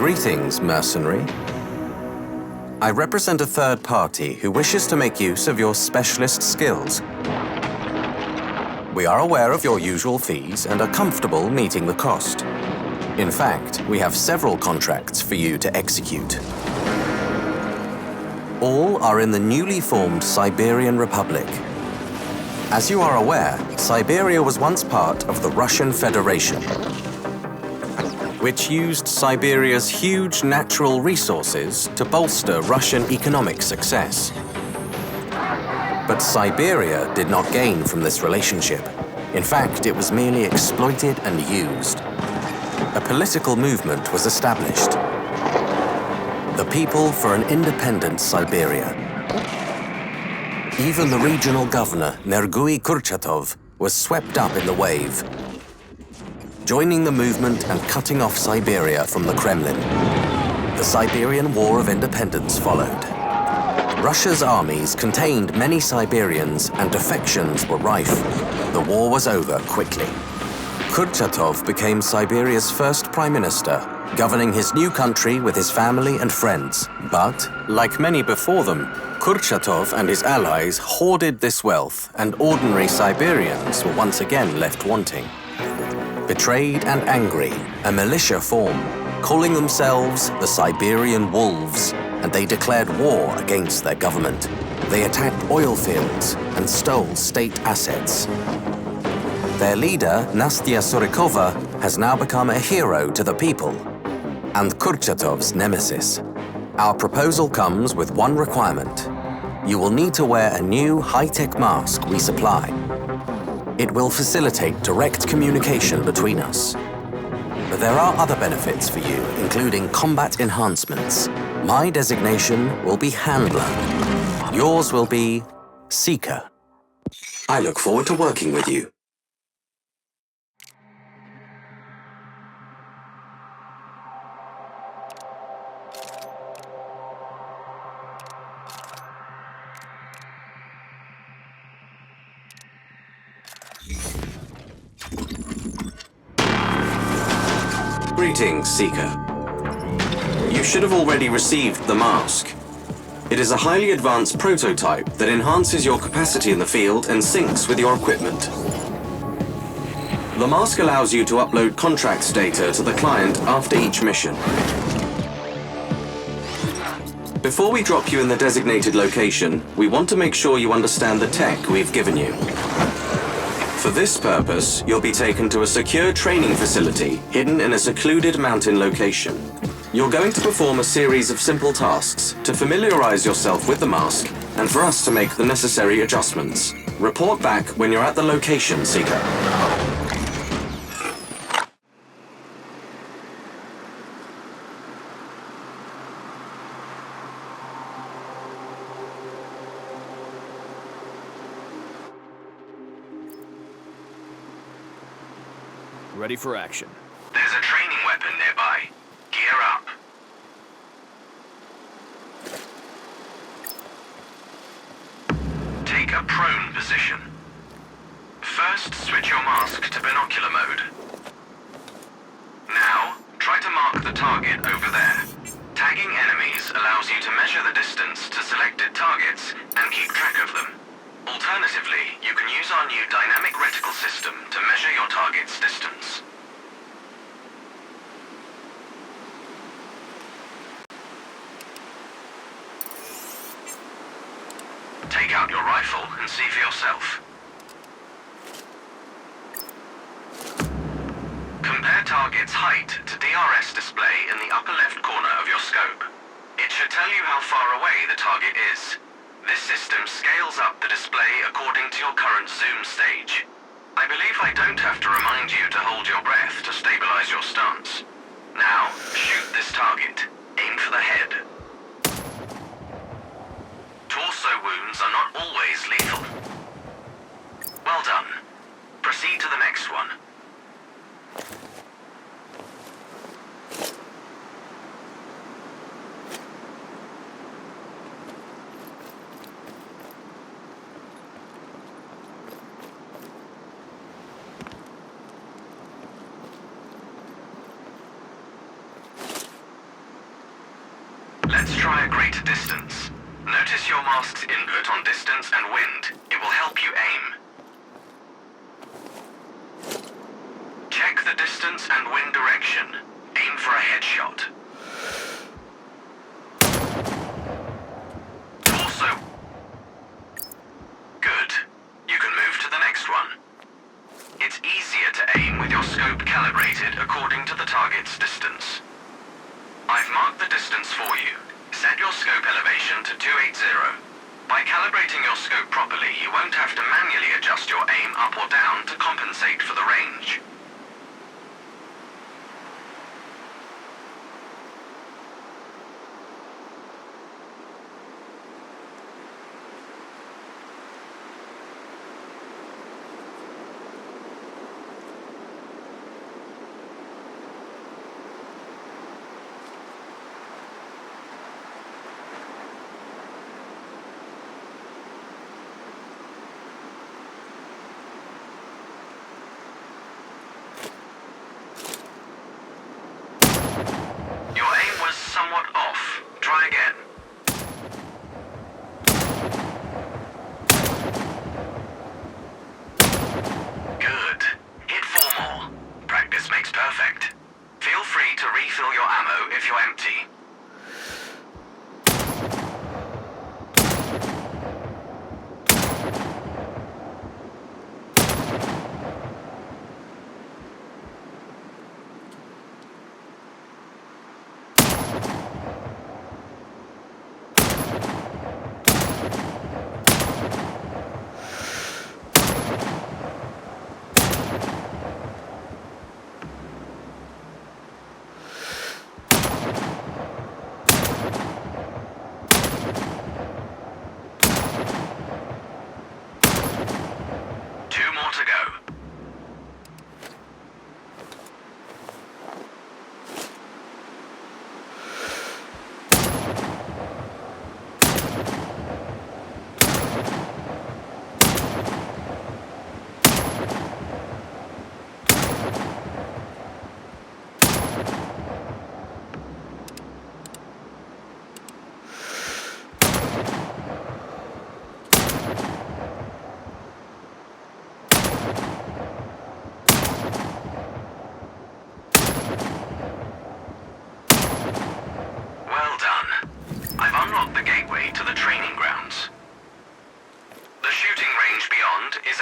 Greetings, mercenary. I represent a third party who wishes to make use of your specialist skills. We are aware of your usual fees and are comfortable meeting the cost. In fact, we have several contracts for you to execute. All are in the newly formed Siberian Republic. As you are aware, Siberia was once part of the Russian Federation, which used Siberia's huge natural resources to bolster Russian economic success. But Siberia did not gain from this relationship. In fact, it was merely exploited and used. A political movement was established. The People for an Independent Siberia. Even the regional governor, Nergui Kurchatov, was swept up in the wave, joining the movement and cutting off Siberia from the Kremlin. The Siberian War of Independence followed. Russia's armies contained many Siberians and defections were rife. The war was over quickly. Kurchatov became Siberia's first prime minister, governing his new country with his family and friends. But, like many before them, Kurchatov and his allies hoarded this wealth, and ordinary Siberians were once again left wanting. Betrayed and angry, a militia formed, calling themselves the Siberian Wolves, and they declared war against their government. They attacked oil fields and stole state assets. Their leader, Nastya Surikova, has now become a hero to the people, and Kurchatov's nemesis. Our proposal comes with one requirement. You will need to wear a new high-tech mask we supply. It will facilitate direct communication between us. But there are other benefits for you, including combat enhancements. My designation will be Handler. Yours will be Seeker. I look forward to working with you. Greetings, Seeker. You should have already received the mask. It is a highly advanced prototype that enhances your capacity in the field and syncs with your equipment. The mask allows you to upload contracts data to the client after each mission. Before we drop you in the designated location, we want to make sure you understand the tech we've given you. For this purpose, you'll be taken to a secure training facility hidden in a secluded mountain location. You're going to perform a series of simple tasks to familiarize yourself with the mask and for us to make the necessary adjustments. Report back when you're at the location, Seeker. Ready for action. There's a training weapon nearby. Gear up. Take a prone position. First, switch your mask to binocular mode. Now, try to mark the target over there. Tagging enemies allows you to measure the distance to selected targets and keep track of them. Alternatively, you can use our new dynamic reticle system to measure your target's distance. Take out your rifle and see for yourself. Compare target's height to DRS display in the upper left corner of your scope. It should tell you how far away the target is. This system scales up the display according to your current zoom stage. I believe I don't have to remind you to hold your breath to stabilize your stance. Now, shoot this target. Aim for the head. Torso wounds are not always lethal. Well done. Proceed to the next one. Let's try a greater distance. Notice your mask's input on distance and wind. It will help you aim. Check the distance and wind direction. Aim for a headshot. Also... Good. You can move to the next one. It's easier to aim with your scope calibrated according to the target's distance. I've marked the distance for you. Set your scope elevation to 280. By calibrating your scope properly, you won't have to manually adjust your aim up or down to compensate for the range. Somewhat off. Try again. Good. Hit 4 more. Practice makes perfect. Feel free to refill your ammo if you're empty.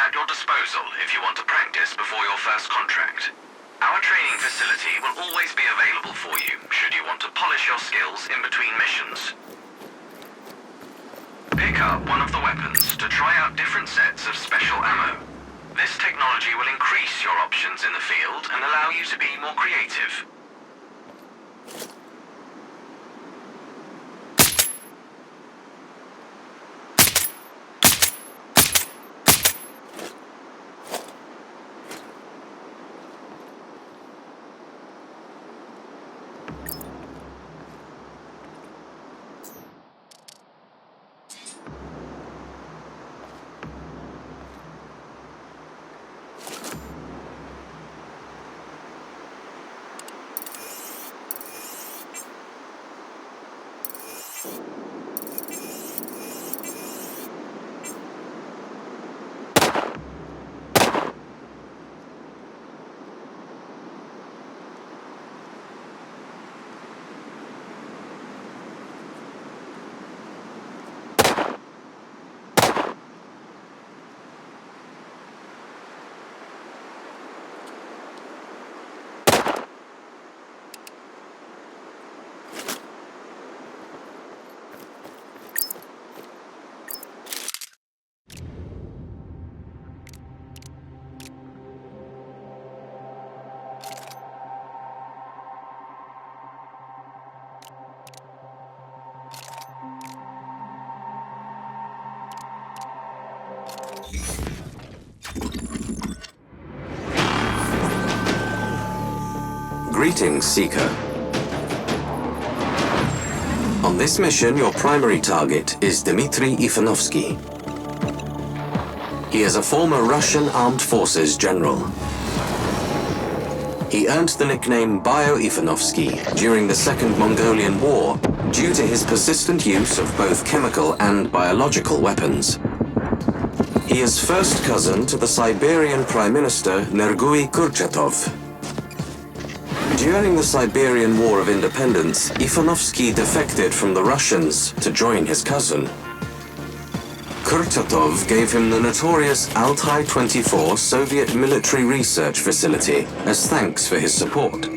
At your disposal if you want to practice before your first contract. Our training facility will always be available for you should you want to polish your skills in between missions. Pick up one of the weapons to try out different sets of special ammo. This technology will increase your options in the field and allow you to be more creative. Greetings, Seeker. On this mission, your primary target is Dmitry Ivanovsky. He is a former Russian Armed Forces general. He earned the nickname Bio-Ivanovsky during the Second Mongolian War due to his persistent use of both chemical and biological weapons. He is first cousin to the Siberian Prime Minister Nergui Kurchatov. During the Siberian War of Independence, Ivanovsky defected from the Russians to join his cousin. Kurchatov gave him the notorious Altai-24 Soviet military research facility as thanks for his support.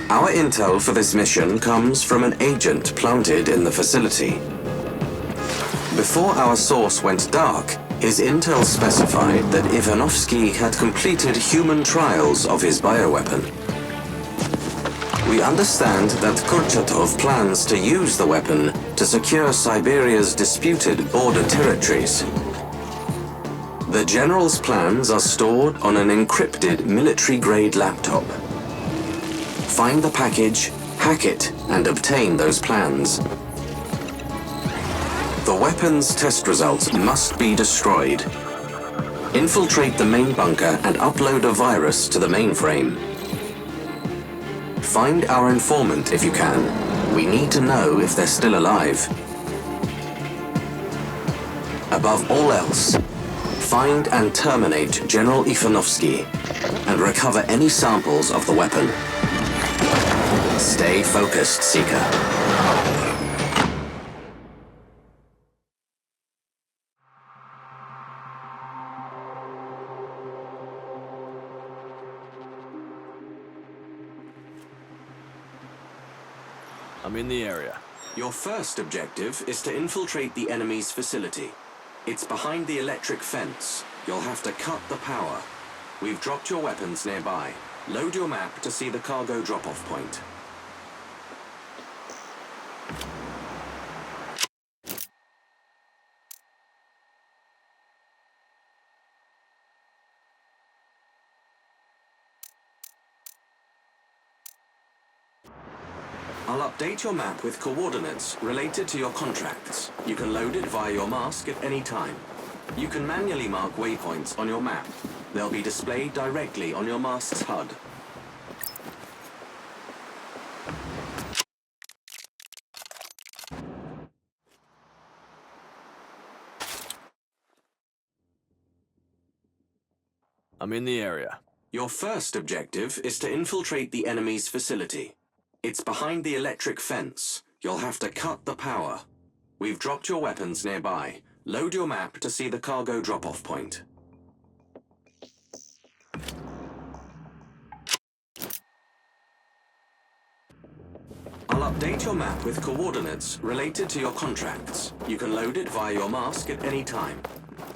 Our intel for this mission comes from an agent planted in the facility. Before our source went dark, his intel specified that Ivanovsky had completed human trials of his bioweapon. We understand that Kurchatov plans to use the weapon to secure Siberia's disputed border territories. The General's plans are stored on an encrypted military-grade laptop. Find the package, hack it, and obtain those plans. The weapon's test results must be destroyed. Infiltrate the main bunker and upload a virus to the mainframe. Find our informant if you can. We need to know if they're still alive. Above all else, find and terminate General Ivanovsky and recover any samples of the weapon. Stay focused, Seeker. I'm in the area. Your first objective is to infiltrate the enemy's facility. It's behind the electric fence. You'll have to cut the power. We've dropped your weapons nearby. Load your map to see the cargo drop-off point. I'll update your map with coordinates related to your contracts. You can load it via your mask at any time. You can manually mark waypoints on your map. They'll be displayed directly on your mask's HUD. I'm in the area. Your first objective is to infiltrate the enemy's facility. It's behind the electric fence. You'll have to cut the power. We've dropped your weapons nearby. Load your map to see the cargo drop-off point. I'll update your map with coordinates related to your contracts. You can load it via your mask at any time.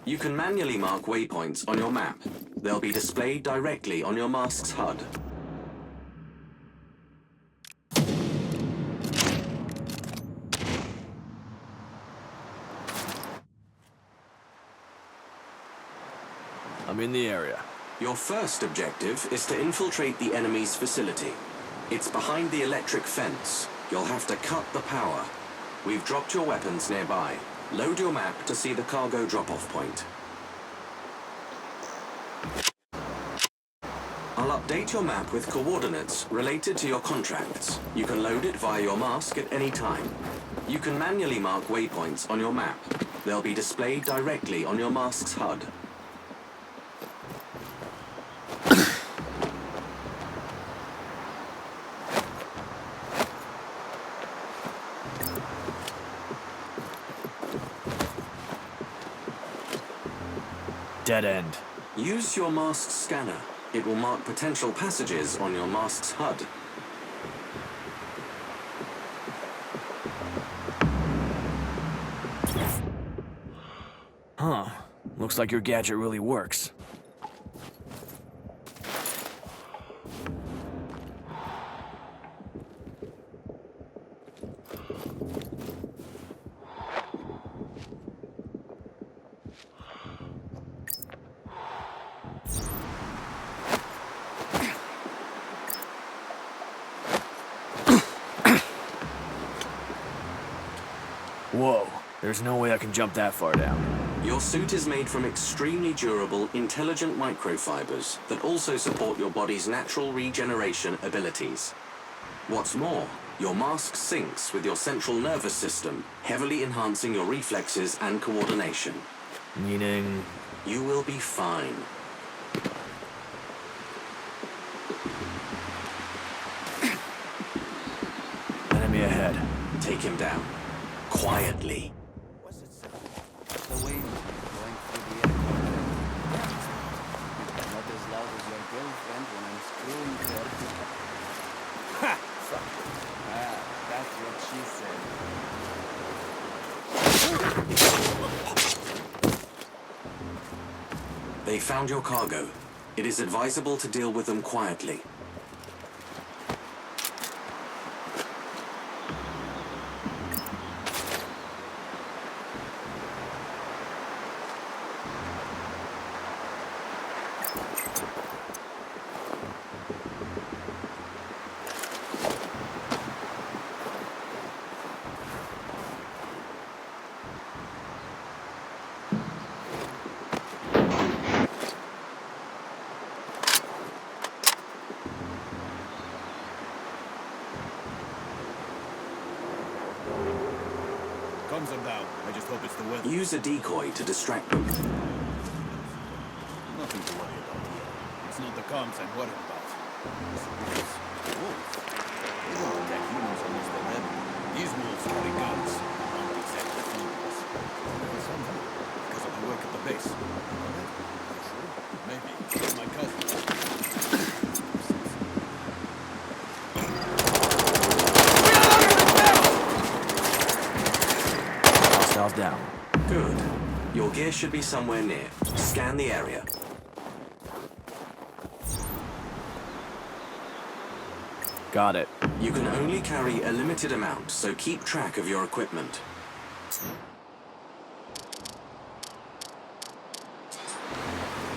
You can manually mark waypoints on your map. They'll be displayed directly on your mask's HUD. I'm in the area. Your first objective is to infiltrate the enemy's facility. It's behind the electric fence. You'll have to cut the power. We've dropped your weapons nearby. Load your map to see the cargo drop-off point. I'll update your map with coordinates related to your contracts. You can load it via your mask at any time. You can manually mark waypoints on your map. They'll be displayed directly on your mask's HUD. Dead end. Use your mask's scanner. It will mark potential passages on your mask's HUD. Huh. Looks like your gadget really works. Whoa, there's no way I can jump that far down. Your suit is made from extremely durable, intelligent microfibers that also support your body's natural regeneration abilities. What's more, your mask syncs with your central nervous system, heavily enhancing your reflexes and coordination. Meaning... You will be fine. Enemy ahead. Take him down. Quietly. The wind going through the air. Not as loud as your girlfriend when I'm screwing her. Ha! Fuck. Ah, that's what she said. They found your cargo. It is advisable to deal with them quietly. Comms are down. I just hope it's the weather. Use a decoy to distract them. Nothing to worry about here. It's not the comms I'm worried about. It's the wolves. They don't attack humans unless they're ready. These wolves carry guns. Not exactly humans. Somehow, because of my work at the base. Maybe. It's my cousin. Hostiles down. Good. Your gear should be somewhere near. Scan the area. Got it. You can only carry a limited amount, so keep track of your equipment.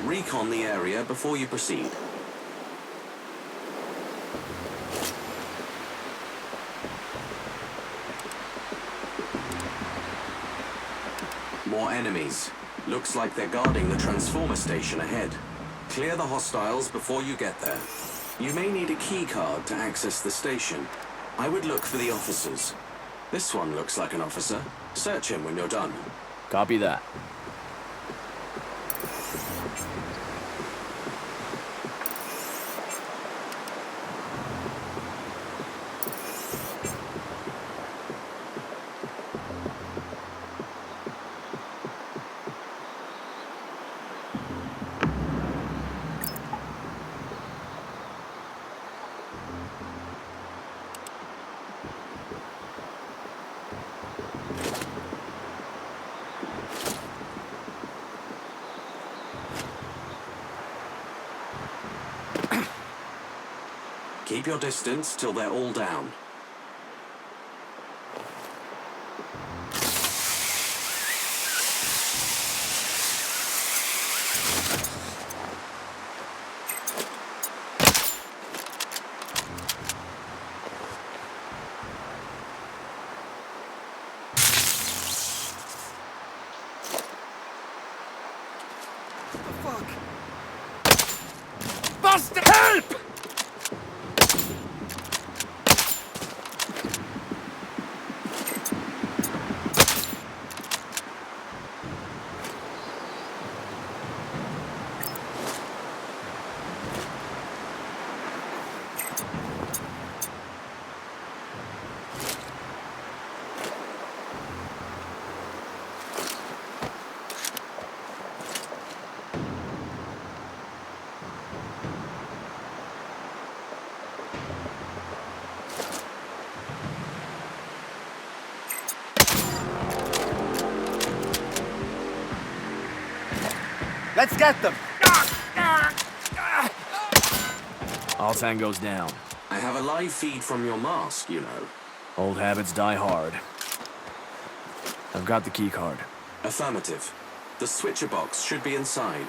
Recon the area before you proceed. More enemies. Looks like they're guarding the transformer station ahead. Clear the hostiles before you get there. You may need a key card to access the station. I would look for the officers. This one looks like an officer. Search him when you're done. Copy that. Keep your distance till they're all down. Buster! Help! Let's get them! All tangos down. I have a live feed from your mask, you know. Old habits die hard. I've got the key card. Affirmative. The switcher box should be inside.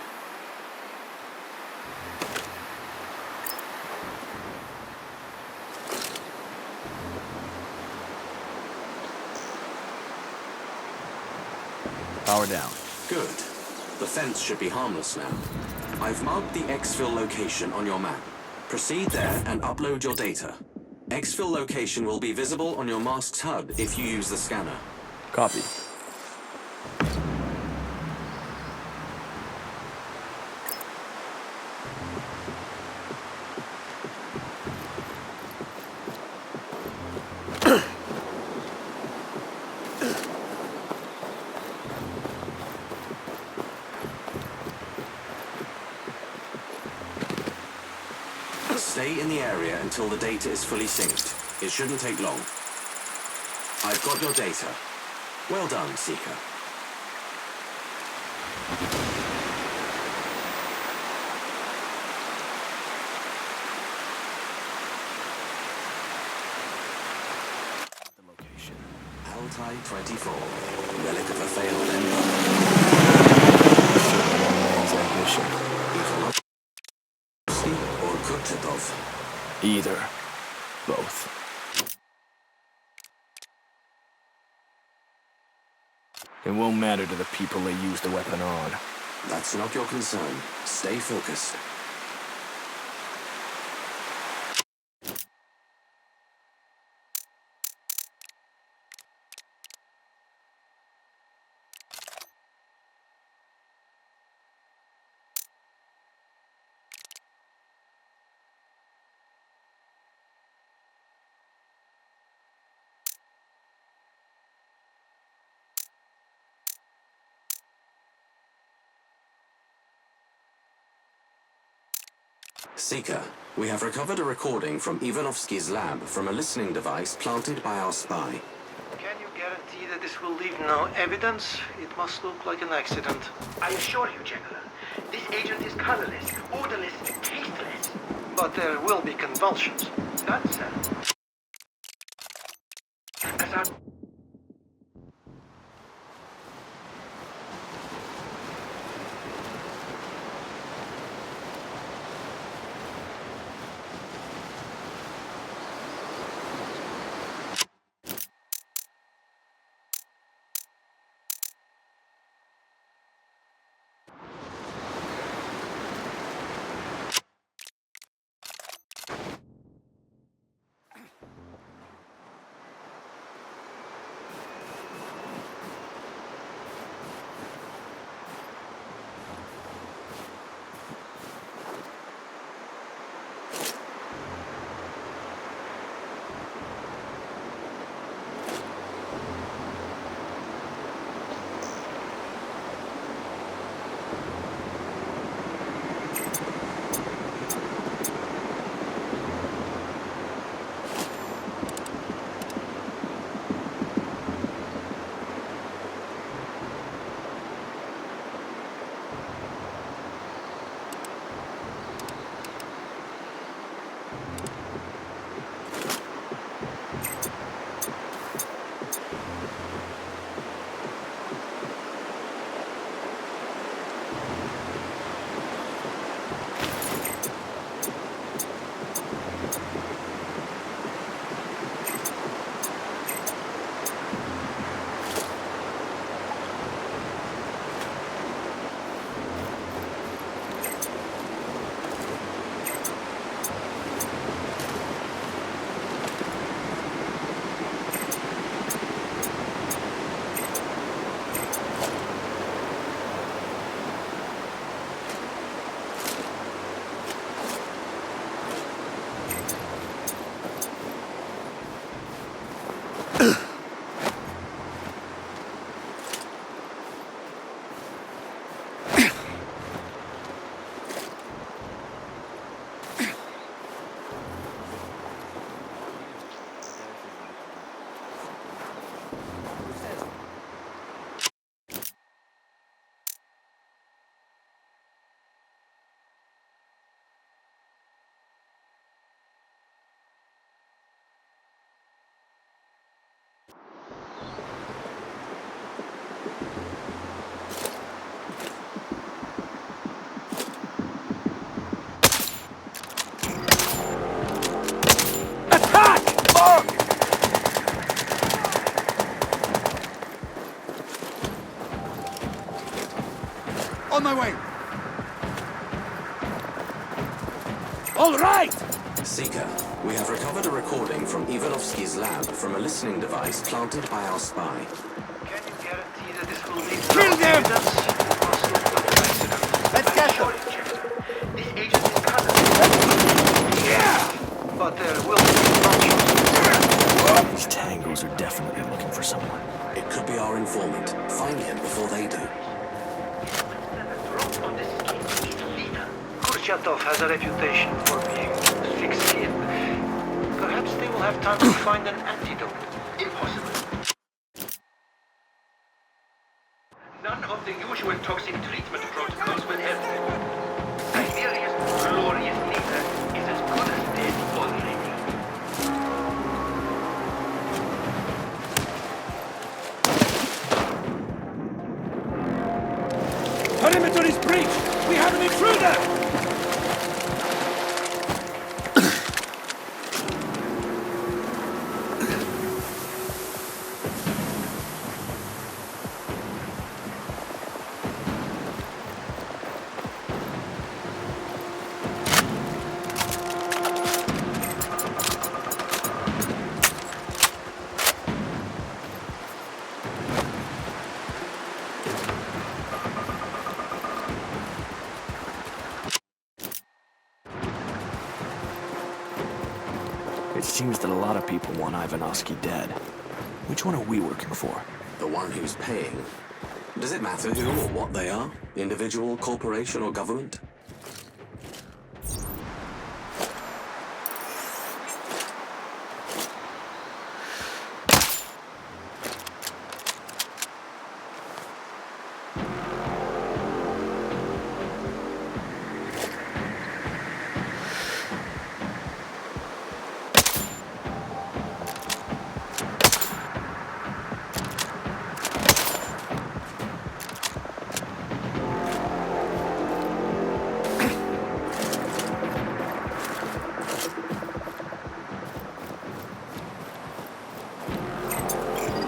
Power down. Good. The fence should be harmless now. I've marked the exfil location on your map. Proceed there and upload your data. Exfil location will be visible on your mask's HUD if you use the scanner. Copy. Stay in the area until the data is fully synced. It shouldn't take long. I've got your data. Well done, Seeker. The location. Altai 24, relic of a failed empire. Man's ambition. Or Kurchatov. Either. Both. It won't matter to the people they use the weapon on. That's not your concern. Stay focused. Seeker, we have recovered a recording from Ivanovsky's lab from a listening device planted by our spy. Can you guarantee that this will leave no evidence? It must look like an accident. I assure you, General, this agent is colorless, odorless, tasteless. But there will be convulsions. That's as our... On my way! All right! Seeker, we have recovered a recording from Ivanovsky's lab from a listening device planted by our spy. Can you guarantee that this will leave Kill no them! evidence? It must look like an accident. Let's get Sure, them. Inspector. This agent is colorless. Yeah! But there will be no These tangos are definitely looking for someone. It could be our informant. Find him before they do. Drop on this scheme is lethal. Kurchatov has a reputation for being thick-skinned. Perhaps they will have time to find an antidote. Impossible. None of the usual toxic treatment protocols will help. Siberia's glorious leader is as good as dead already. Perimeter is breached! We have an intruder! It seems that a lot of people want Ivanovsky dead. Which one are we working for? The one who's paying. Does it matter who or what they are? Individual, corporation, or government?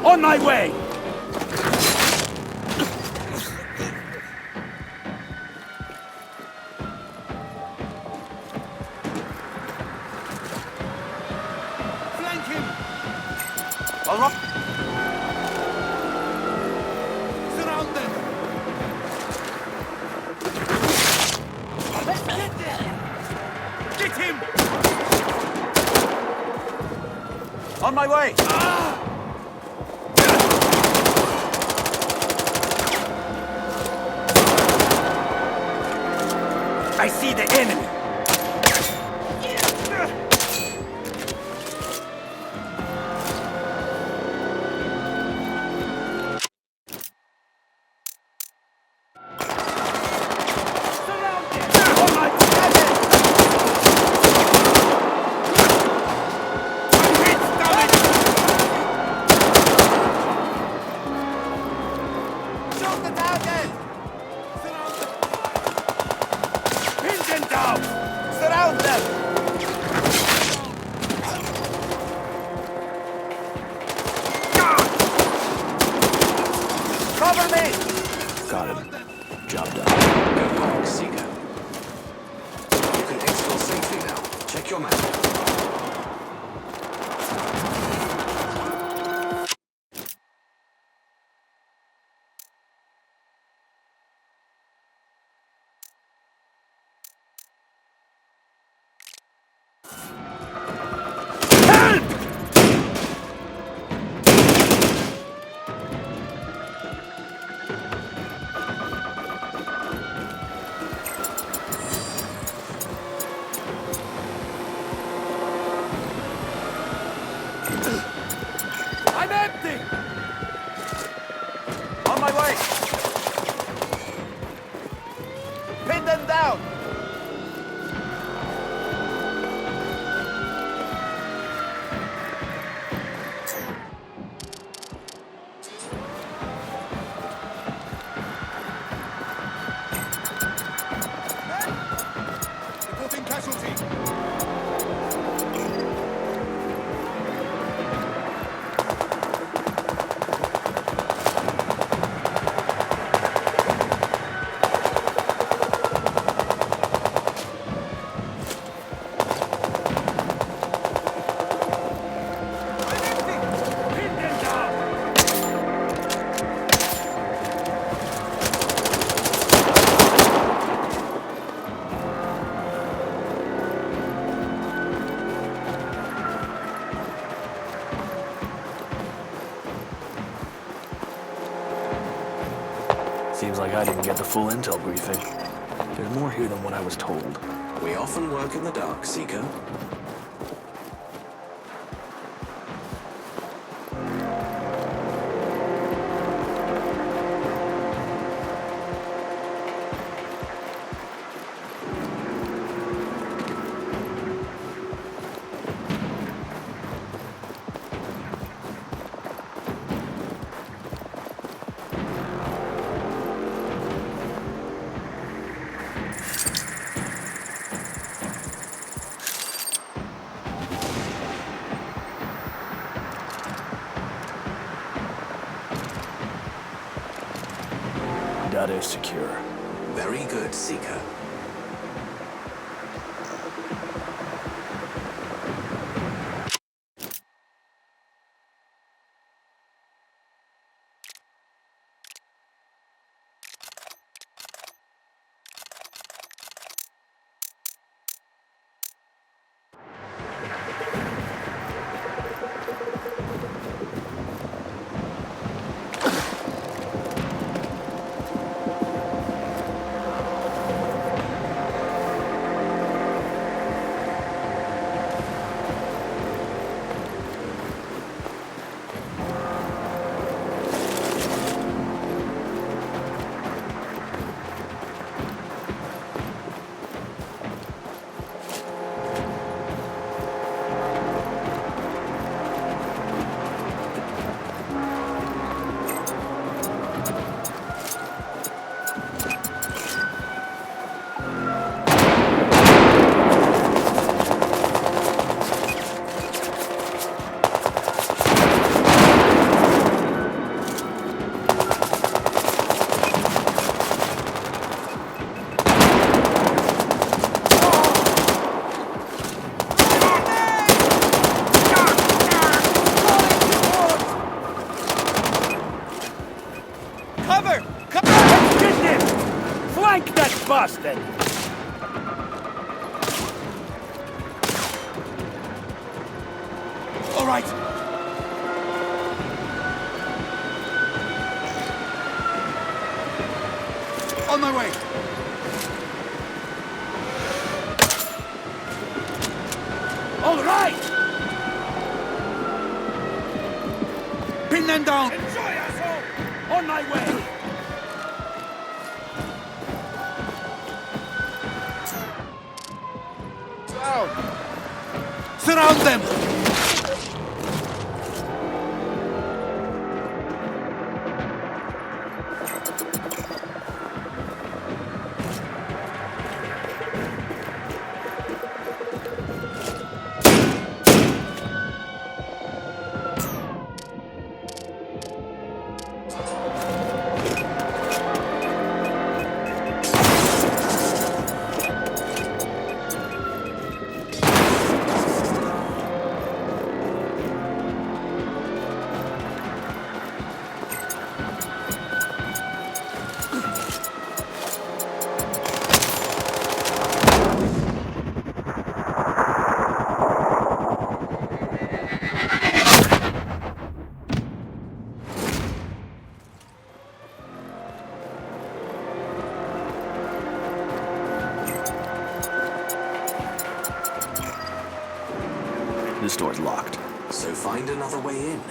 On my way! Flank him! All right. Surround them! Let's get them! Get him! On my way! I see the enemy! Got him. Job done. Good work, Seeker. You can exfil safely now. Check your map. Sounds like I didn't get the full intel briefing. There's more here than what I was told. We often work in the dark, Seeker. Data is secure. Very good, Seeker. Cover! Cover! Get him! Flank that bastard! All right. On my way. All right. Pin them down. Enjoy, asshole. On my way. Down. Surround them. This door's locked. So find another way in.